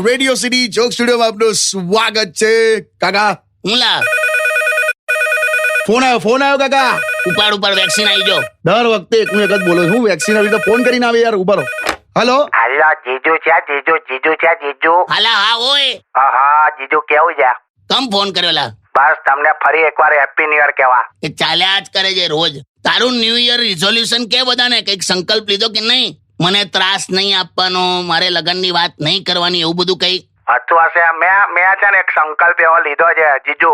Radio city joke સ્ટુડિયોમાં આપનું સ્વાગત છે. કાકા હું લા ફોન આવ્યો કાકા. ઉપાડ વેક્સિન આવી જો. દર વખતે એક જ બોલો છું. વેક્સિન આવી તો ફોન કરીને આવે યાર. ઉભારો. હેલો હાલો જીજુ છે જીજુ. હાલા હા ઓય હા જીજુ કેવું છે? કમ ફોન કર્યો લા? બસ તમને ફરી એકવાર હેપી ન્યુ યર કહેવા. એ ચાલ્યા જ કરે છે રોજ. તારું ન્યુ યર રિઝોલ્યુશન કે બધાને કઈક સંકલ્પ લીધો કે નહીં? મને ત્રાસ નહીં આપવાનો, મારે લગનની વાત નહીં કરવાની, એવું બધું કઈ હતું હશે. મેં છે ને એક સંકલ્પ એવો લીધો છે જીજુ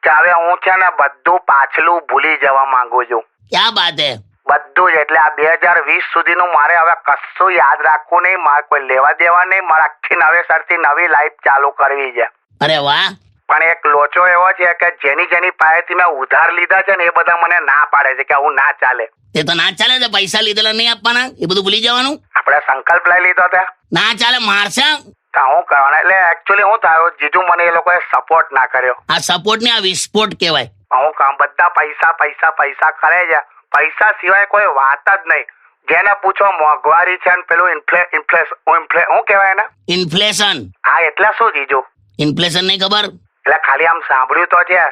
કે હવે હું છે ને બધું પાછલું ભૂલી જવા માંગુ છું. ક્યાં બાત હે? બધું જ. એટલે આ 2020 સુધીનું મારે હવે કશું યાદ રાખવું નહીં, મારે કોઈ લેવા દેવા નહીં, મારે આખી નવેસરથી નવી લાઈફ ચાલુ કરવી છે. અરે વાહ. પણ એક લોચો એવો છે કે જેની પાસેથી મેં ઉધાર લીધા છે ને એ બધા મને ના પાડે છે કે આવું ના ચાલે. તે તો ના ચાલે તો પૈસા લીધેલા નહીં આપવાના, એ બધું ભૂલી જવાનું. આપણે સંકલ્પ લઈ લીધો તે ના ચાલે, મારશે. તો હું કરવાના? એટલે એકચ્યુઅલી હું થયું જીજુ, મને એ લોકોએ સપોર્ટ ના કર્યો. આ સપોર્ટ ને આ વિસ્ફોટ કહેવાય. હું કામ બધા પૈસા કરે છે. પૈસા સિવાય કોઈ વાત જ નહીં. જેને પૂછો મોંઘવારી છે ને પેલું શું કહેવાય એને? ઇન્ફ્લેશન. હા એટલે શું જીજુ? ઇન્ફ્લેશન નહીં ખબર? એટલે ખાલી આમ સાંભળ્યું તો છે.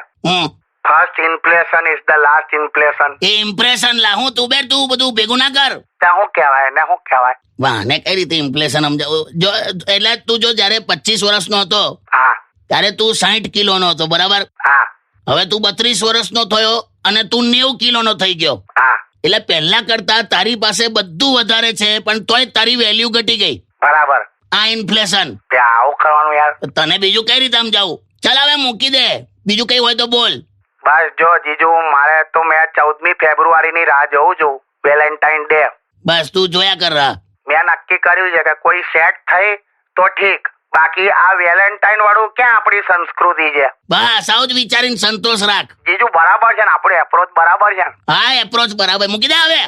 First inflation is the last inflation. A impression લા. હું તું બધું ભેગું ના કર. શું કહેવાય ને? શું કહેવાય? વાહ ને કઈ રીતે ઇમ્પ્રેશન સમજાવ? જો એટલે તું જો જયારે 25 વર્ષનો હતો હા ત્યારે તું 60 કિલોનો હતો, બરાબર? હા. હવે તું 32 વર્ષનો થયો અને તું 90 કિલોનો થઈ ગયો. હા. એટલે પહેલા કરતા તારી પાસે બધું વધારે છે પણ તોય તારી વેલ્યુ ઘટી ગઈ. બરાબર. આ ઇન્ફ્લેશન. આવું કરવાનું યાર. તને બીજું કઈ રીતે સમજાવું? ચાલ હવે મૂકી દે, બીજું કઈ હોય તો બોલ. બસ જો જીજુ, મારે તો મેં 14મી ફેબ્રુઆરીની રાહ જોઉં છું, વેલેન્ટાઇન ડે. બસ તું જોયા કર રહા. મેં નક્કી કર્યું છે કે કોઈ સેટ થઈ તો ઠીક, બાકી આ વેલેન્ટાઇન વાળું ક્યાં આપણી સંસ્કૃતિ છે. બસ આવું જ વિચારીને સંતોષ રાખ. જીજુ બરાબર છે ને? આપણો એપ્રોચ બરાબર છે ને? હા એપ્રોચ બરાબર. મૂકી દે હવે.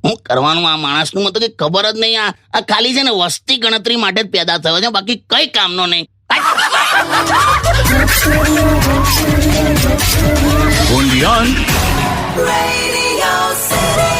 હું કરવાનું આ માણસનું મને તો કઈ ખબર જ નહીં. આ ખાલી છે ને વસ્તી ગણતરી માટે જ પેદા થયો છે, બાકી કઈ કામનો નહીં. Radio City.